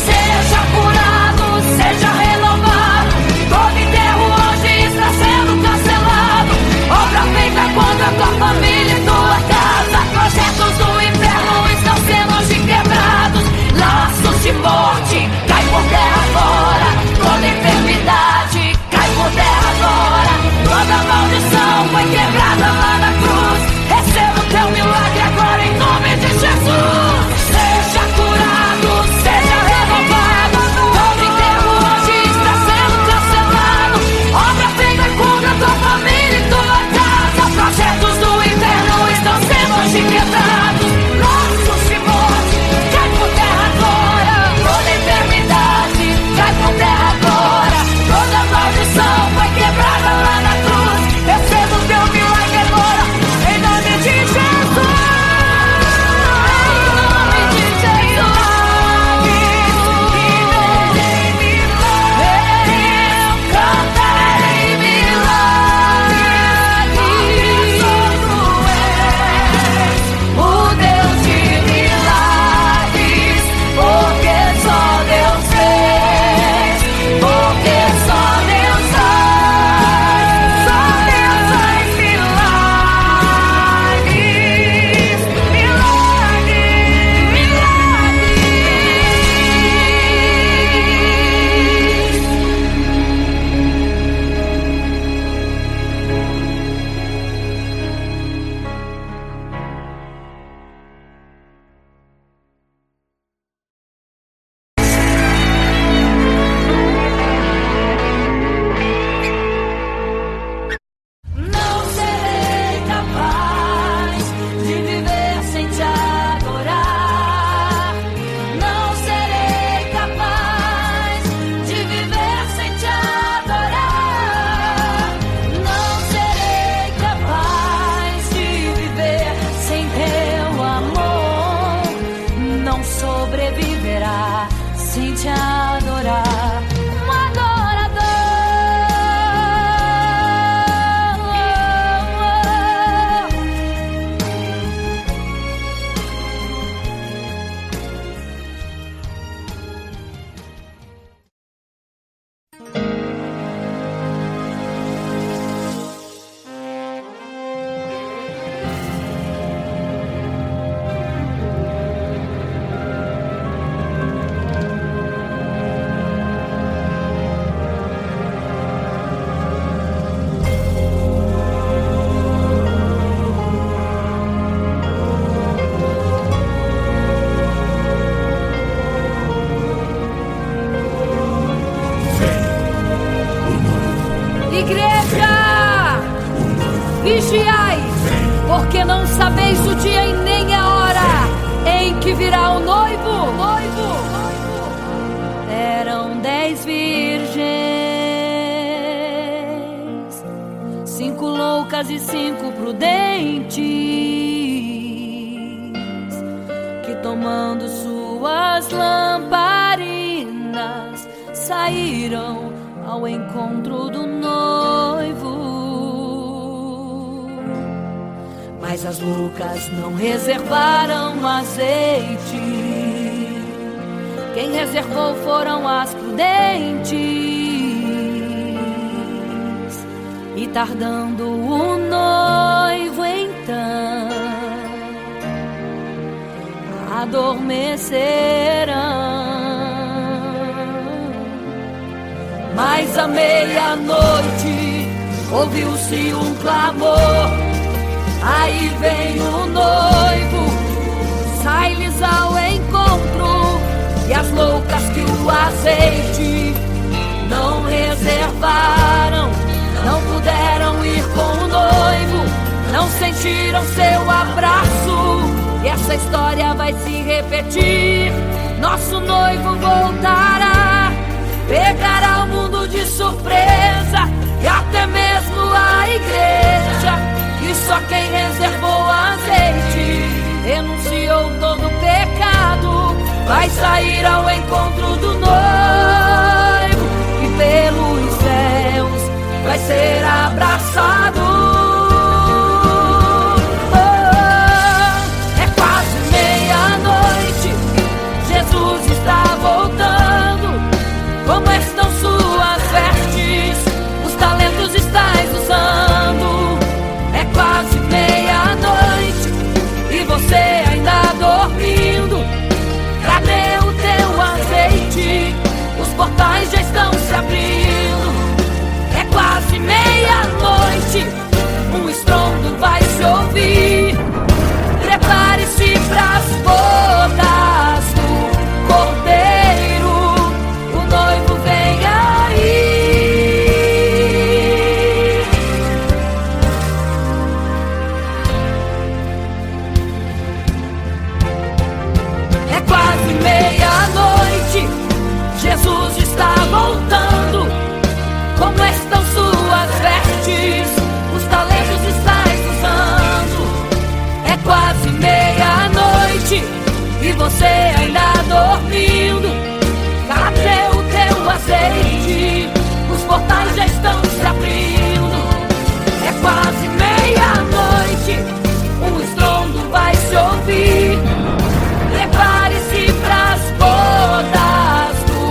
Seja curado, seja renovado, todo enterro hoje está sendo cancelado. Obra feita contra a tua família e tua casa, projetos do inferno estão sendo hoje quebrados. Laços de morte cai por terra agora, toda enfermidade cai por terra agora, toda maldição foi quebrada lá na cruz. Receba o teu milagre agora em nome de Jesus. Seja curado, seja renovado, todo enterro hoje está sendo cancelado. Obra feita contra a tua família e tua casa, projetos do inferno estão sendo hoje quebrados. Laços de morte cai por terra agora, toda enfermidade cai por terra agora, toda maldição foi quebrada lá na cruz. Receba o teu milagre agora em nome de Jesus. vigiai, porque não sabeis o dia e nem a hora em que virá o noivo. Eram 10 virgens, 5 loucas e 5 prudentes, que tomando suas lamparinas saíram ao encontro do noivo. Mas as loucas não reservaram azeite. Quem reservou foram as prudentes. E tardando o noivo então, adormecerão. Mas à meia-noite ouviu-se um clamor: aí vem o noivo, sai-lhes ao encontro. E as loucas que o azeite não reservaram, não puderam ir com o noivo, não sentiram seu abraço. E essa história vai se repetir. Nosso noivo voltará, pegará o mundo de surpresa, e até mesmo a igreja. E só quem reservou azeite, renunciou todo o pecado, vai sair ao encontro do noivo, e pelos céus vai ser abraçado. É quase meia-noite, Jesus está voltando. Como estão suas vestes? Os talentos estais usando. É quase meia-noite e você ainda dormindo. Cadê o teu azeite? Os portais já estão se abrindo. É quase meia-noite, um estrondo vai se ouvir. Prepare-se pras bodas do Cordeiro, o noivo vem aí. É quase meia-noite, Jesus está voltando. Como estão suas vestes? Os talentos estais usando. É quase meia-noite e você ainda dormindo. Cadê o teu azeite? Os portais já estão se abrindo. É quase meia-noite, um estrondo vai se ouvir. Prepare-se pras bodas do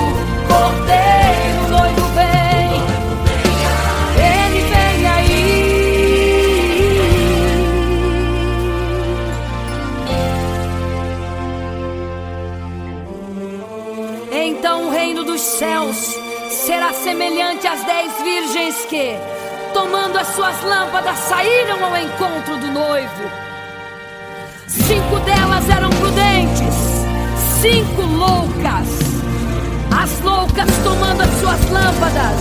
Cordeiro, o noivo vem, ele vem aí. Então o reino dos céus será semelhante às 10 virgens que, tomando as suas lâmpadas, saíram ao encontro do noivo. 5 delas eram prudentes, 5 loucas. As loucas, tomando as suas lâmpadas,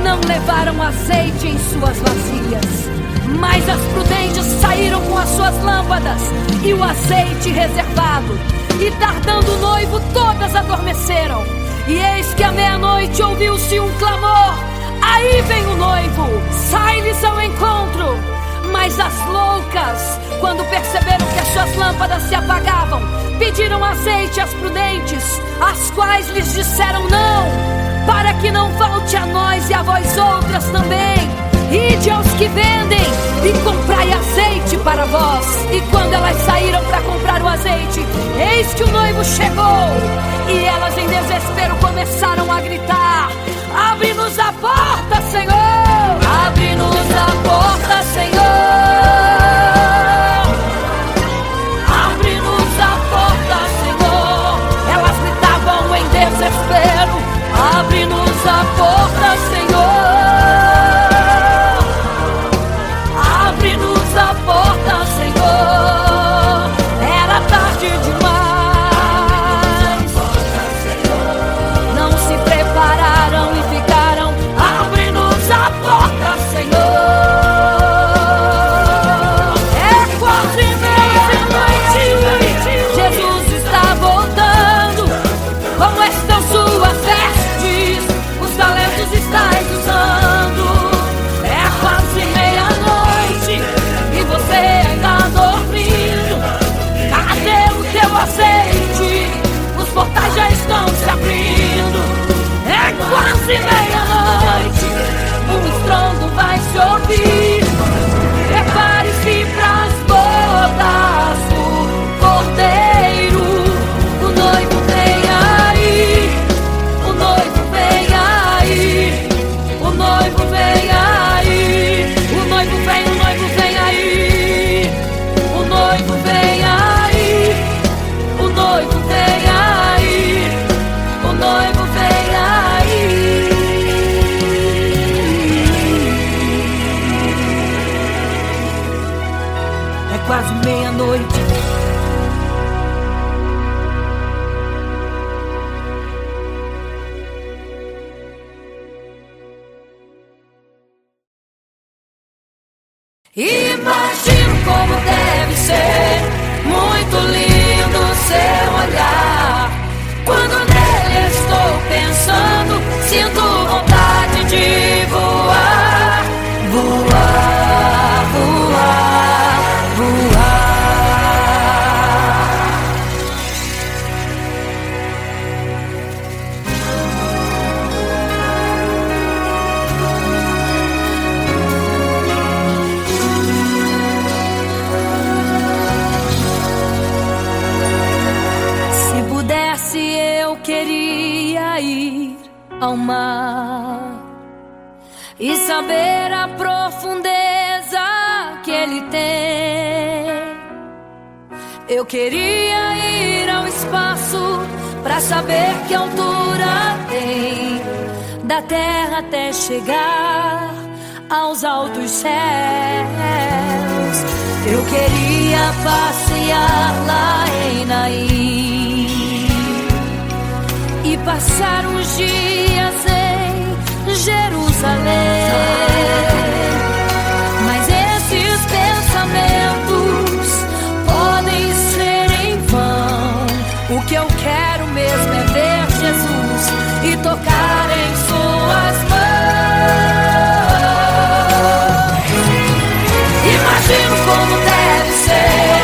não levaram azeite em suas vasilhas. Mas as prudentes saíram com as suas lâmpadas e o azeite reservado. E tardando o noivo, todas adormeceram. E eis que à meia-noite ouviu-se um clamor: aí vem o noivo, sai-lhes ao encontro. Mas as loucas, quando perceberam que as suas lâmpadas se apagavam, pediram azeite às prudentes, as quais lhes disseram: não, para que não falte a nós e a vós outras também. Ide aos que vendem e comprai azeite para vós. E quando elas saíram para comprar o azeite, eis que o noivo chegou. E elas em desespero começaram a gritar: abre-nos a porta, Senhor! Abre-nos a porta, Senhor! Abre-nos a porta, Senhor! Elas gritavam em desespero: abre-nos a porta, Senhor! Abre-nos a porta, Senhor! Era tarde demais. quase meia-noite. Imagino como deve ser muito lindo seu olhar. Quando nele estou pensando, sinto vontade de voar, voar, voar, voar. Se pudesse, eu queria ir ao mar e saber a profundeza que ele tem. Eu queria ir ao espaço pra saber que altura tem, da terra até chegar aos altos céus. Eu queria passear lá em Naim e passar uns dias em Jerusalém. Mas esses pensamentos podem ser em vão. O que eu quero mesmo é ver Jesus e tocar em suas mãos. Imagino como deve ser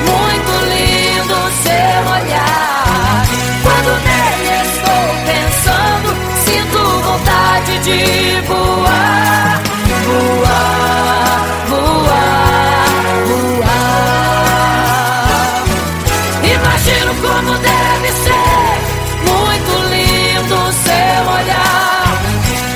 muito lindo seu olhar. Quando nele estou pensando, sinto vontade de voar, voar, voar, voar. Imagino como deve ser muito lindo seu olhar.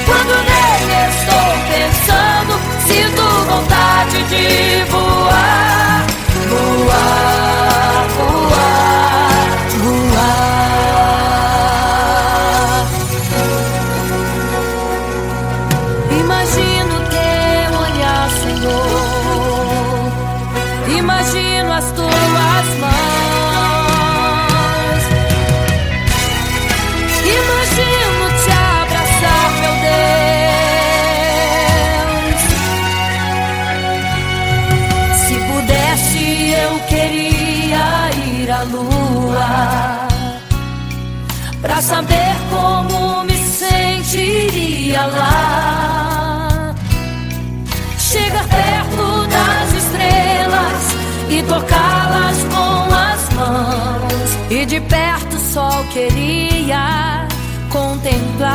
Quando nele estou pensando, sinto vontade de voar, voar, voar, voar. Imagino teu olhar, Senhor. Imagino as tuas mãos. Imagino te abraçar, meu Deus. Se pudesse, eu queria ir à lua pra saber como me sentiria lá. Chegar perto das estrelas e tocá-las com as mãos. E de perto só queria contemplar.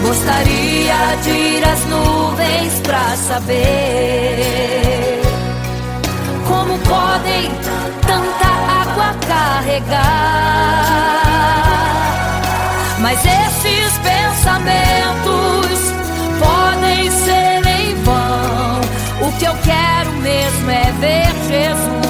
Gostaria de ir às nuvens pra saber como podem tanta água carregar. Mas esses pensamentos podem ser em vão. O que eu quero mesmo é ver Jesus